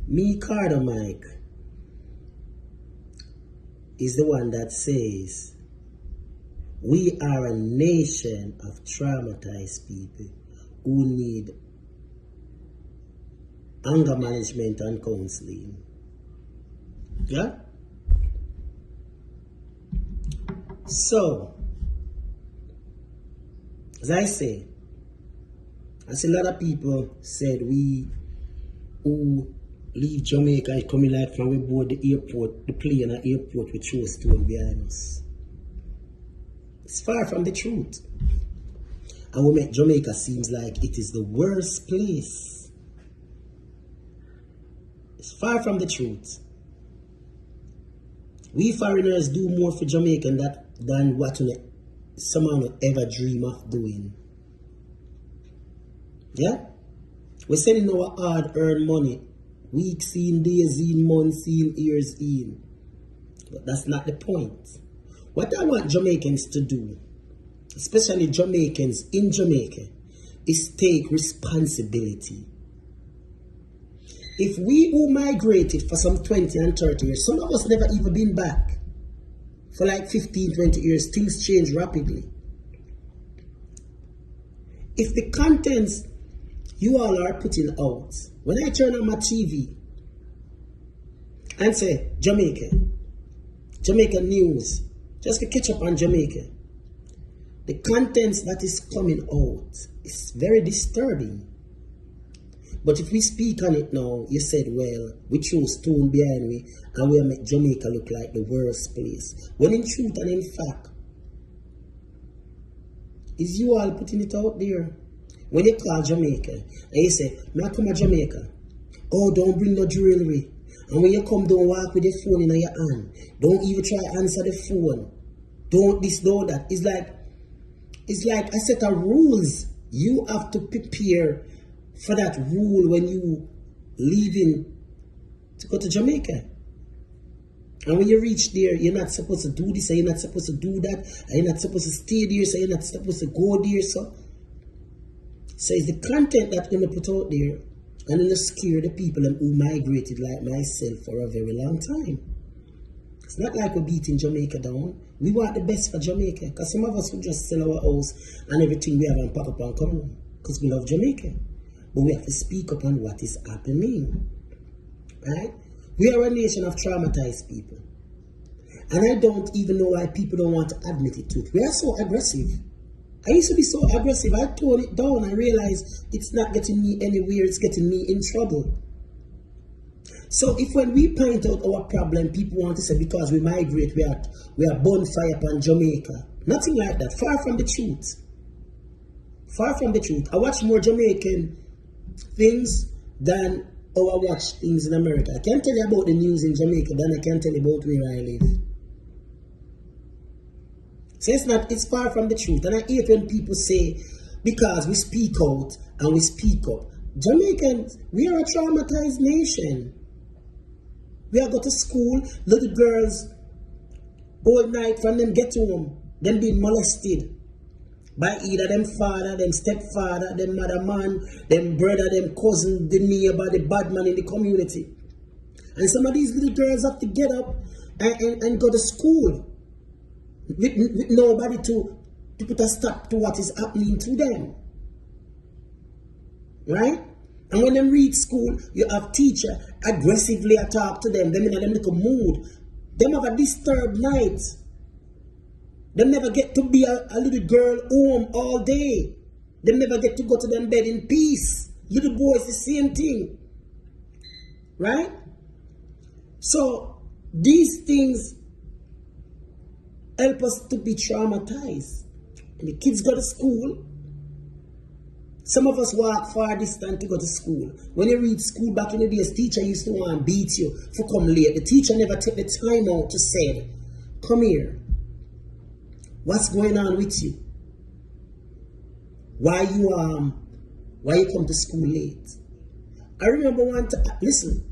Me, Carter Mike, is the one that says we are a nation of traumatized people who need anger management and counseling. Yeah? So, as I say, a lot of people said we who leave Jamaica coming like from we board the airport, the plane at airport with throw stone behind us. It's far from the truth. And we make Jamaica seems like it is the worst place. It's far from the truth. We foreigners do more for Jamaica than what someone would ever dream of doing. Yeah? We're sending our hard-earned money. Weeks in, days in, months in, years in. But that's not the point. What I want Jamaicans to do, especially Jamaicans in Jamaica, is take responsibility. If we who migrated for some 20 and 30 years, some of us never even been back for like 15, 20 years, things change rapidly. If the contents you all are putting out, when I turn on my TV and say Jamaica news, just to catch up on Jamaica, the contents that is coming out is very disturbing. But if we speak on it now, you said, well, we throw stone behind me and we make Jamaica look like the worst place. When in truth and in fact, is you all putting it out there? When you call Jamaica and you say, "Man, come to Jamaica. Oh, don't bring no jewelry. And when you come, don't walk with your phone in your hand. Don't even try to answer the phone. Don't this, don't that." It's like a set of rules. You have to prepare for that rule when you leaving to go to Jamaica. And when you reach there, you're not supposed to do this, and you're not supposed to do that, and you're not supposed to stay there, so you're not supposed to go there. So it's the content that you're going to put out there, and then scare the people who migrated like myself for a very long time. It's not like we're beating Jamaica down. We want the best for Jamaica, because some of us will just sell our house and everything we have and pack up and come home, because we love Jamaica. But we have to speak up on what is happening. Right? We are a nation of traumatized people. And I don't even know why people don't want to admit it to it. We are so aggressive. I used to be so aggressive. I tone it down. I realized it's not getting me anywhere. It's getting me in trouble. So if when we point out our problem, people want to say because we migrate, we are bonfire upon Jamaica. Nothing like that. Far from the truth. Far from the truth. I watch more Jamaican things than I watch things in America. I can't tell you about the news in Jamaica than I can tell you about where I live. So it's far from the truth. And I hate when people say, because we speak out and we speak up. Jamaicans, we are a traumatized nation. We are go to school, little girls, all night from them get home, them being molested by either them father, them stepfather, them mother man, them brother, them cousin, the neighbor, the bad man in the community. And some of these little girls have to get up and go to school with nobody to put a stop to what is happening to them. Right? And when them read school, you have teacher aggressively talk to them. Them in them little mood. Them have a disturbed night. Them never get to be a little girl home all day. Them never get to go to them bed in peace. Little boys, the same thing. Right? So, these things help us to be traumatized. And the kids go to school. Some of us walk far distance to go to school. When you read school back in the days, teacher used to want to beat you for come late. The teacher never took the time out to say, "Come here. What's going on with you? Why you come to school late?" I remember one time, listen,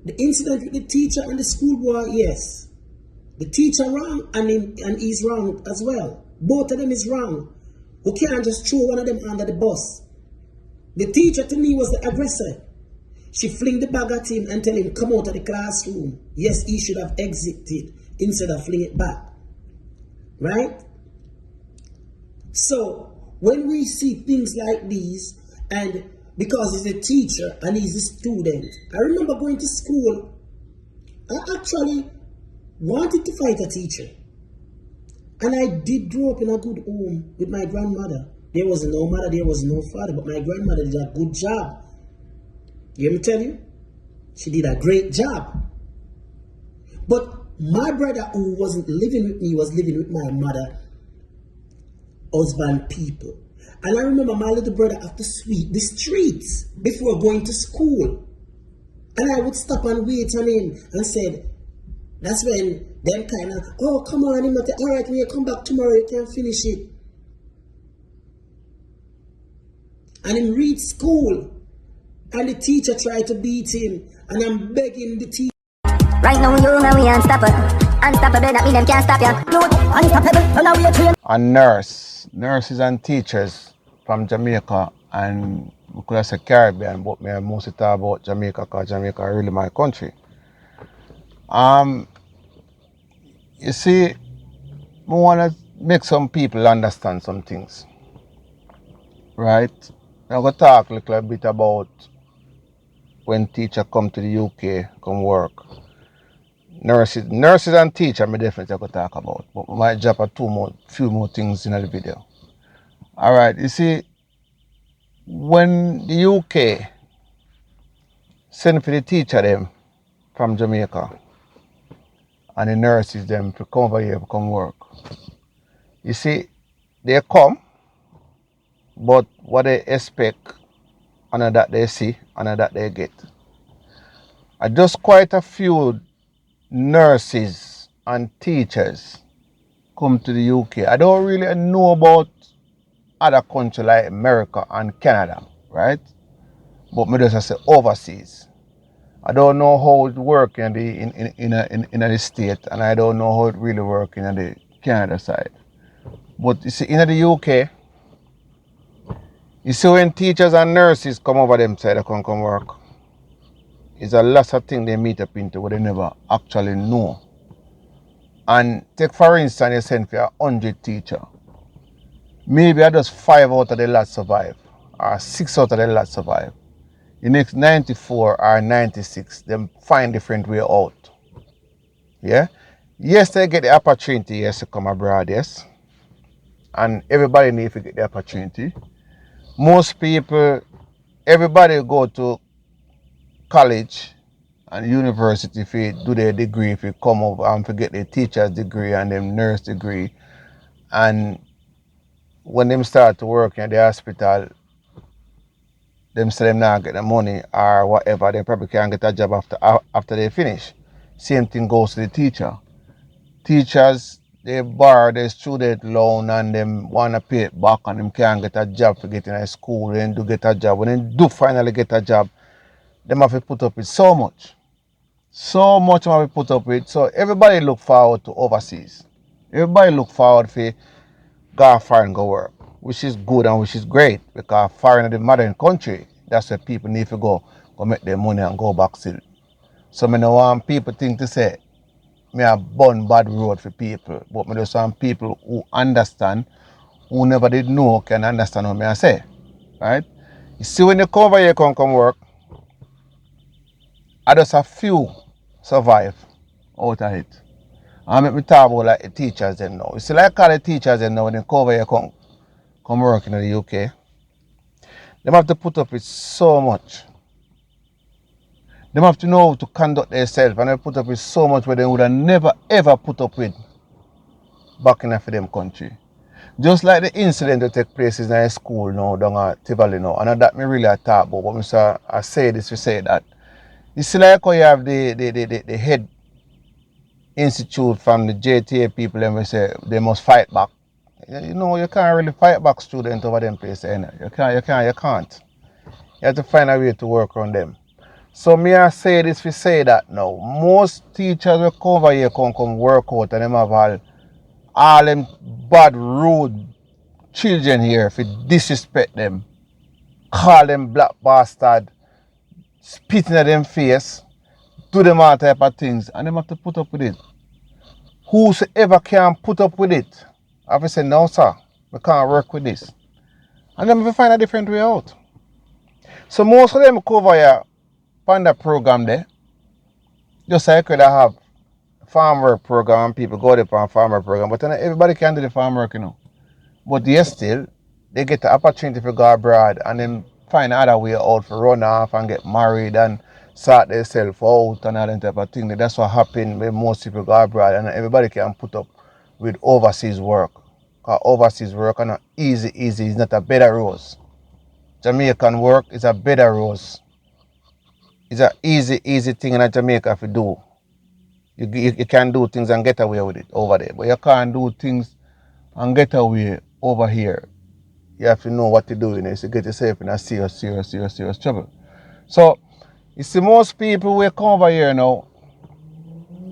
the incident with the teacher and the schoolboy, yes. The teacher wrong and he's wrong as well. Both of them is wrong. We can't just throw one of them under the bus. The teacher to me was the aggressor. She fling the bag at him and tell him, come out of the classroom. Yes, he should have exited instead of fling it back. Right? So, when we see things like these, and because he's a teacher and he's a student, I remember going to school, I actually wanted to fight a teacher. And I did grow up in a good home with my grandmother. There was no mother, there was no father, but my grandmother did a good job. You hear me tell you? She did a great job. But my brother, who wasn't living with me, was living with my mother, husband, people. And I remember my little brother have to sweep the streets before going to school. And I would stop and wait on him and said, that's when them kind of, oh, come on, him not, all right, when you come back tomorrow, you can finish it. And him read school. And the teacher tried to beat him. And I'm begging the teacher. Right now, you know we unstoppable. Unstoppable, that mean them can't stop you. You unstoppable, so now we are trained. Nurses and teachers from Jamaica and we could have said Caribbean, but me mostly talk about Jamaica because Jamaica is really my country. You see, I want to make some people understand some things, right? I'm going to talk a little bit about when teachers come to the UK, come work. Nurses and teachers, I'm definitely going to talk about, but I might drop a few more things in the video. All right, you see, when the UK send for the teacher them from Jamaica and the nurses them to come over here to come work, you see, they come, but what they expect and that they see and that they get. And just quite a few nurses and teachers come to the UK. I don't really know about other countries like America and Canada, right? But me just say overseas. I don't know how it works in the state, and I don't know how it really works in the Canada side. But you see, in the UK, you see when teachers and nurses come over them side, they come work. It's a lot of things they meet up into what they never actually know. And take for instance, you send for 100 teachers. Maybe I just 5 out of the lot survive, or 6 out of the lot survive. The next 94 or 96, them find different way out. Yeah? Yes, they get the opportunity, yes, to come abroad, yes. And everybody needs to get the opportunity. Most people, everybody go to college and university if you do their degree, if you come over and forget their teacher's degree and them nurse degree. And when them start to work in the hospital, them say them not get the money or whatever, they probably can't get a job after they finish. Same thing goes to the teacher. Teachers, they borrow their student loan and them want to pay it back and them can't get a job for getting a school. Then do get a job. When they do finally get a job, them have to put up with so much. So much have to put up with. So everybody look forward to overseas. Everybody look forward for go foreign go work, which is good and which is great because foreign is the modern country. That's where people need to go make their money and go back still. So I don't want people think to say me a burn bad road for people, but I just want people who understand, who never did know can understand what I say. Right? You see when you come over here come work, I just a few survive out of it. I make me talk about like the teachers then now. You see like all the teachers then now when they come over here come work in the UK, they have to put up with so much. They have to know how to conduct themselves and they put up with so much where they would have never ever put up with back in for them country. Just like the incident that take place in a school now down at Tivoli now, and that me really talk about, but I say this, we say that. You see like how you have the head institute from the JTA people and we say they must fight back. You know, you can't really fight back students over them places. You can't. You have to find a way to work on them. So me I say this, we say that now. Most teachers will come over here come work out and them have all them bad, rude children here if you disrespect them. Call them black bastard, spitting at them face, do them all type of things, and them have to put up with it. Whosoever can put up with it, I have to say, no sir, we can't work with this. And then we find a different way out. So most of them cover here on that program there. Just like could have farm work program, people go there on farm work program, but everybody can do the farm work, you know. But yes, still, they get the opportunity to go abroad and then find another way out for run off and get married and sort themselves out and all that type of thing. That's what happens when most people go abroad, and everybody can put up with overseas work. Because overseas work is not easy, it's not a bed of rose. Jamaican work is a bed of rose. It's an easy thing in Jamaica to do. You can do things and get away with it over there, but you can't do things and get away over here. You have to know what to do, you know, to get yourself in a serious trouble. So, you see, most people who come over here now,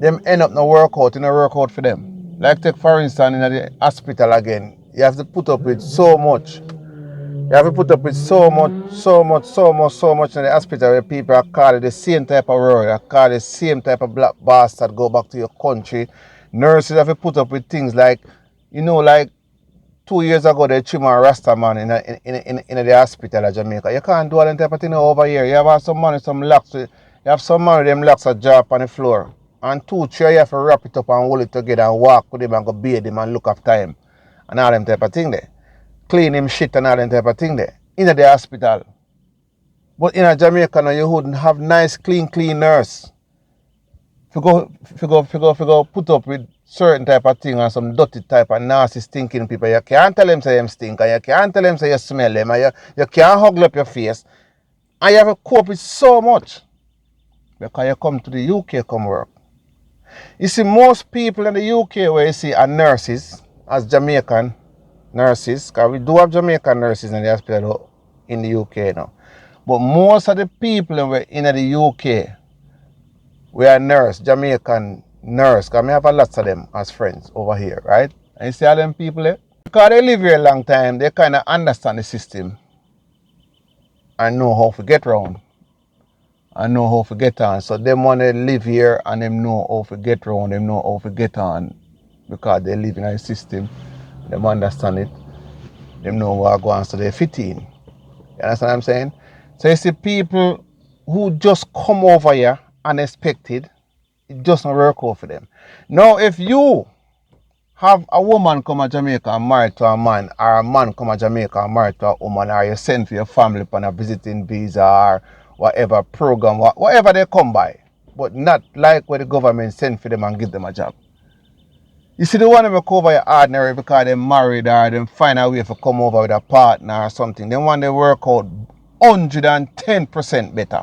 them end up no work out for them. Like take for instance in the hospital again, you have to put up with so much. You have to put up with so much in the hospital where people are called the same type of word, are called the same type of black bastard, go back to your country. Nurses have to put up with things like, you know, like 2 years ago they trim a Rasta man in the hospital of Jamaica. You can't do all that type of thing over here. You have some money, some locks. You have some money, them locks are drop on the floor. And 2 3 you have to wrap it up and hold it together and walk with him and go bathe him and look after him. And all them type of thing there. Clean him shit and all that type of thing there. In the hospital. But in Jamaica now you wouldn't have nice clean nurse. If you go put up with certain type of thing and some dirty type of nasty stinking people, you can't tell them say them stink and you can't tell them say you smell them and you can't hug up your face. And you have to cope with so much. Because you come to the UK come work. You see, most people in the UK where you see are nurses, as Jamaican nurses, because we do have Jamaican nurses in the hospital in the UK now. But most of the people in the UK, we are nurse, Jamaican nurse, because I have a lot of them as friends over here, right? And you see all them people there? Because they live here a long time, they kind of understand the system and know how to get around and know how to get on. So them want to live here and them know how to get around, them know how to get on because they live in a system, them understand it, them know what go on, so they fit in. You understand what I'm saying? So you see people who just come over here unexpected, it just not work out for them. Now if you have a woman come to Jamaica and married to a man, or a man come to Jamaica and married to a woman, or you send for your family on a visiting visa or whatever program, whatever they come by, but not like where the government send for them and give them a job. You see, the one that come over here ordinary because they married or they find a way to come over with a partner or something, then one they work out 110% better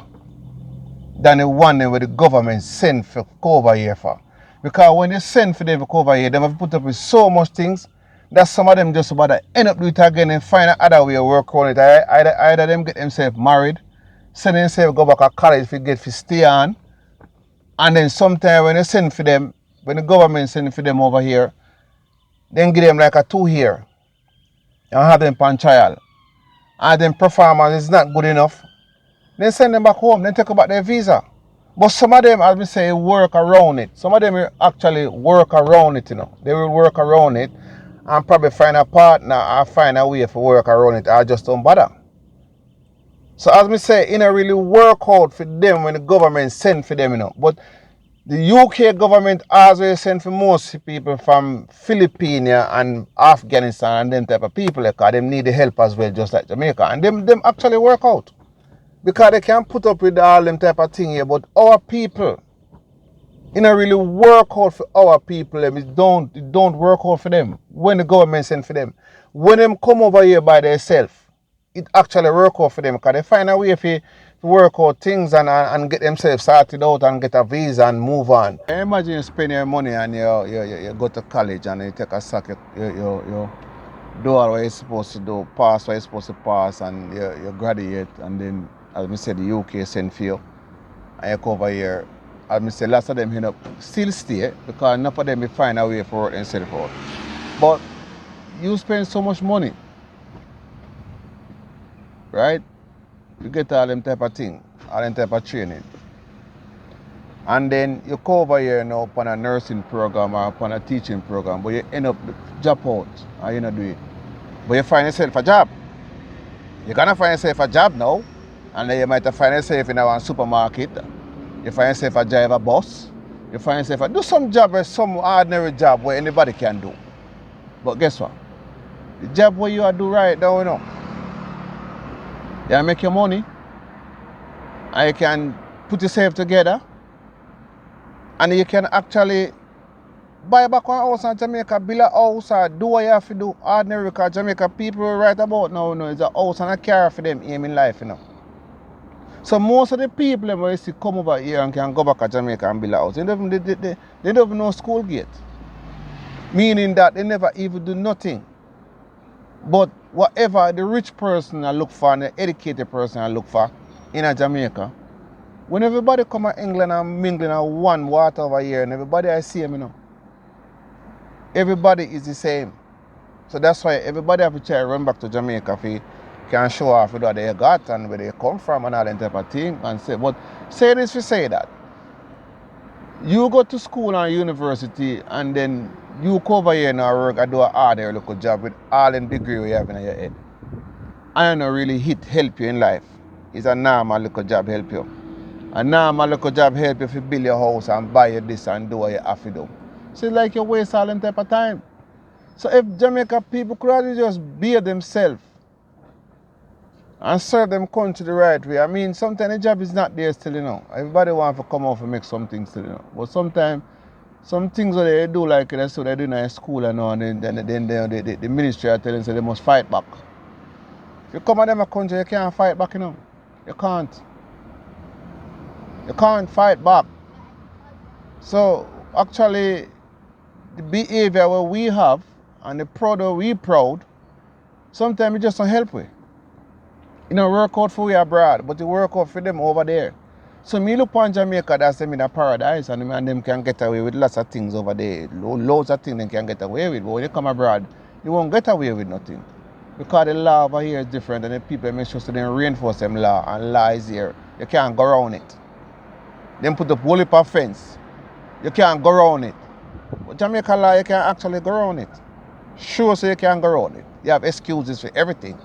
than the one where the government send for come over here for. Because when they send for them to come over here, they have to put up with so much things that some of them just about to end up doing it again and find another way to work on it. Either them get themselves married, send themselves go back to college to get to stay on, and then sometime when they send for them, when the government send for them over here, then give them like a 2 year and have them on trial. And then performance is not good enough, then send them back home, then take back their visa. But some of them, as we say, work around it. Some of them will actually work around it, you know. They will work around it and probably find a partner or find a way to work around it or just don't bother. So as we say, it don't really work out for them when the government send for them, you know. But the UK government always send for most people from Philippines and Afghanistan and them type of people because they need the help as well, just like Jamaica. And them actually work out. Because they can't put up with all them type of thing here, but our people, it don't really work out for our people. It don't work out for them when the government send for them. When them come over here by themselves, it actually work out for them because they find a way to work out things and get themselves sorted out and get a visa and move on. Imagine you spend your money and you go to college and you take a sack, you do all what you're supposed to do, pass what you're supposed to pass, and you graduate, and then, as I said, the UK send for you, and you come over here. As I said, lots of them end up still stay because enough of them will find a way for work themselves out. But you spend so much money, right? You get all them type of thing. all them type of training. And then you come over here now upon a nursing program or upon a teaching program, but you end up job out and you not do it. But you find yourself a job. You're gonna find yourself a job now, and then you might find yourself in a supermarket. You find yourself a driver bus. You find yourself do some job or some ordinary job where anybody can do. But guess what? The job where you are do right now, you know, you make your money, and you can put yourself together, and you can actually buy back one house in Jamaica, build a house, or do what you have to do ordinary, because Jamaica people right about now, you know, is a house and a car for them aim in life, you know. So most of the people when you see come over here and can go back to Jamaica and build a house, they don't even know school gate. Meaning that they never even do nothing. But whatever the rich person I look for and the educated person I look for in a Jamaica, when everybody come to England and mingling and one water over here and everybody I see them, you know. Everybody is the same. So that's why everybody have to try to run back to Jamaica if you can show off what they got and where they come from and all that type of thing. And say, but say this to say that. You go to school and university and then you come over here and work and do a harder local job with all the degree you have in your head. I don't really help you in life. It's a normal little job help you. A normal little job help you if you build your house and buy you this and do what you have to do. So it's like you waste all that type of time. So if Jamaica people could just be themselves and serve them country the right way. I mean, sometimes the job is not there still, you know. Everybody wants to come out and make something still, you know. But sometimes, some things that they do, like that's what they do in school and all, and then the ministry are telling them they must fight back. If you come at them a country, you can't fight back, you know. You can't. You can't fight back. So, actually, the behavior that we have and the product we proud, sometimes it just don't help with. You know, work out for we abroad, but you work out for them over there. So me look on Jamaica, that's them in a paradise, and them can get away with lots of things over there. Loads of things they can get away with. But when you come abroad, you won't get away with nothing. Because the law over here is different, and the people make sure so they reinforce them law, and law is here. You can't go around it. Them put up whole heap of fence. You can't go around it. But Jamaica law, you can actually go around it. Sure, so you can't go around it. You have excuses for everything.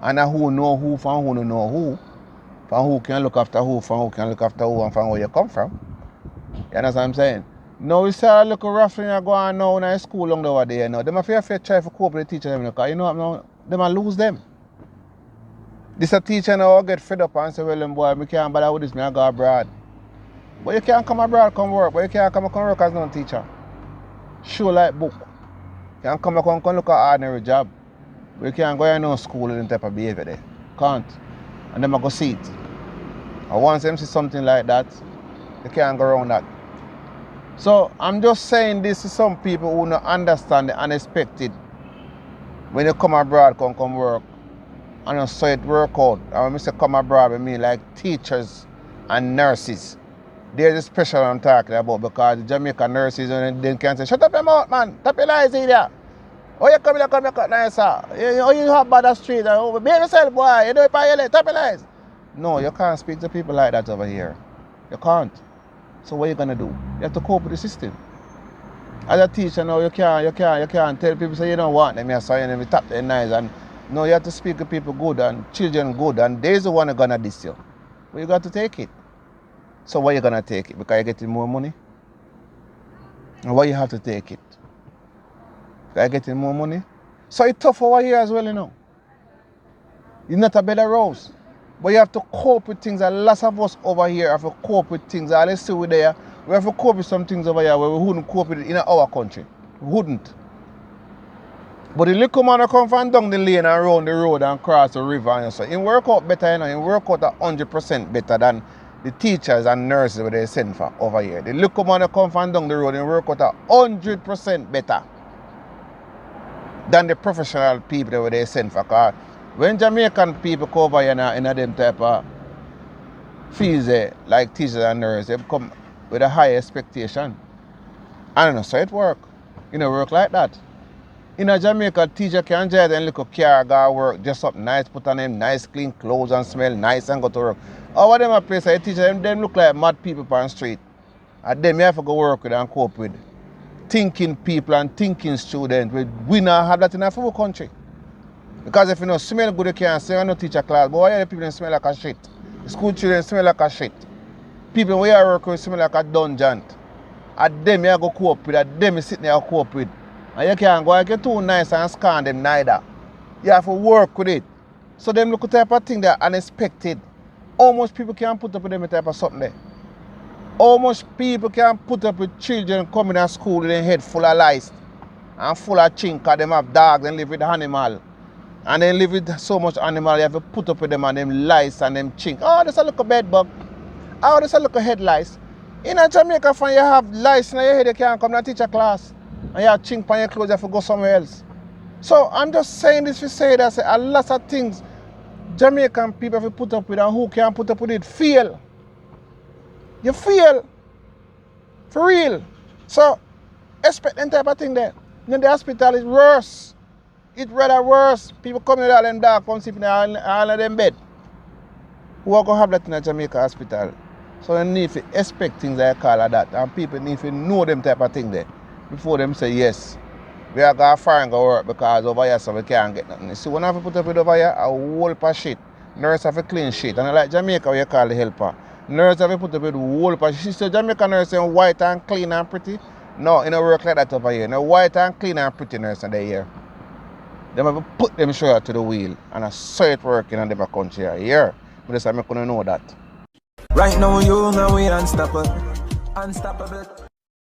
And who know who from who don't know who. From who can look after who, from who can look after who, and from where you come from. You understand what I'm saying? Now we see a little roughing go on now in school long over there. Now. They might try to cope with the teacher, because you know what now, they might lose them. This a teacher now get fed up and say, well, them boy, I can't bother with this, I go abroad. But you can't come abroad, come work, but you can't come work as no teacher. Show like book. You can't come look at ordinary job. We can't go in no school and type of behavior there. Can't. And them I go see it. And once them see something like that, they can't go around that. So I'm just saying this to some people who don't understand the unexpected. When you come abroad, come work, and you saw it work out. And when I say come abroad, I mean like teachers and nurses. There's a special I'm talking about, because the Jamaican nurses and they can say, shut up your mouth, man, tap your lies in there. Oh, you come here, nice, sir. You have bad street. Oh, behave yourself, boy. You do it by your leg, tap your lies. No, you can't speak to people like that over here. You can't. So what are you going to do? You have to cope with the system. As a teacher now, you can't tell people, say you don't want them, you're sorry, and you tap their knives. And no, you have to speak to people good and children good, and they're the one who going to diss you. But you got to take it. So why you going to take it? Because you're getting more money? And why you have to take it? Because you're getting more money? So it's tough over here as well, you know. It's not a better rose. But you have to cope with things, and lots of us over here have to cope with things. And let's see we're there. We have to cope with some things over here where we wouldn't cope with it in our country. We wouldn't. But the little man come from down the lane and around the road and cross the river and so it work out better, you know. It work out 100% better than the teachers and nurses that they send for over here. The little man come from down the road and work out 100% better than the professional people that they send for. Because when Jamaican people come over here in them type of fields, like teachers and nurses, they come with a high expectation. I don't know, so it work. You know, work like that. In a Jamaica, teacher can drive them little car, go work, dress up nice, put on them nice clean clothes and smell nice and go to work. Over them a place, I teacher them look like mad people on the street. And them you have to go work with and cope with. Thinking people and thinking students, we not have that in our full country. Because if you don't smell good, you can't say you're no teacher class. But why are the people smell like a shit? The school children smell like a shit. People where you work with smell like a dungeon. And them you go cope with, and them you sit there and cope with. And you can't go and get too nice and scan them neither. You have to work with it. So them look type of thing that unexpected. How much people can put up with them type of something there? How much people can put up with children coming to school with their head full of lice and full of chink, because them have dogs and live with animals. And they live with so much animal, you have to put up with them and them lice and them chink. Oh, there's a little bed bug. Oh, there's a little head lice. In a Jamaica, when you have lice in your head, you can't come to teach a class. And you have chink on your clothes, you have to go somewhere else. So I'm just saying this to say that a lot of things Jamaican people have to put up with, and who can put up with it fail. You fail. For real. So expect that type of thing there. Then the hospital is worse. It's rather worse. People come in all them dark, come sleep in all of them bed. Who are going to have that in a Jamaica hospital? So they need to expect things like that, and people need to know them type of thing there before them say yes. We are going to fire and go work because over here so we can't get nothing. So when I have to put up with over here, a whole heap of shit. Nurse have to clean shit. And like Jamaica, we call the helper. Nurse have to put up with a whole heap of shit. So Jamaica nurse is white and clean and pretty. No, it don't work like that over here. No white and clean and pretty nurse in the here. They have to put them shoulder to the wheel, and I saw it working in the country here. But that's why I couldn't know that. Right now, you know we unstoppable. Unstoppable.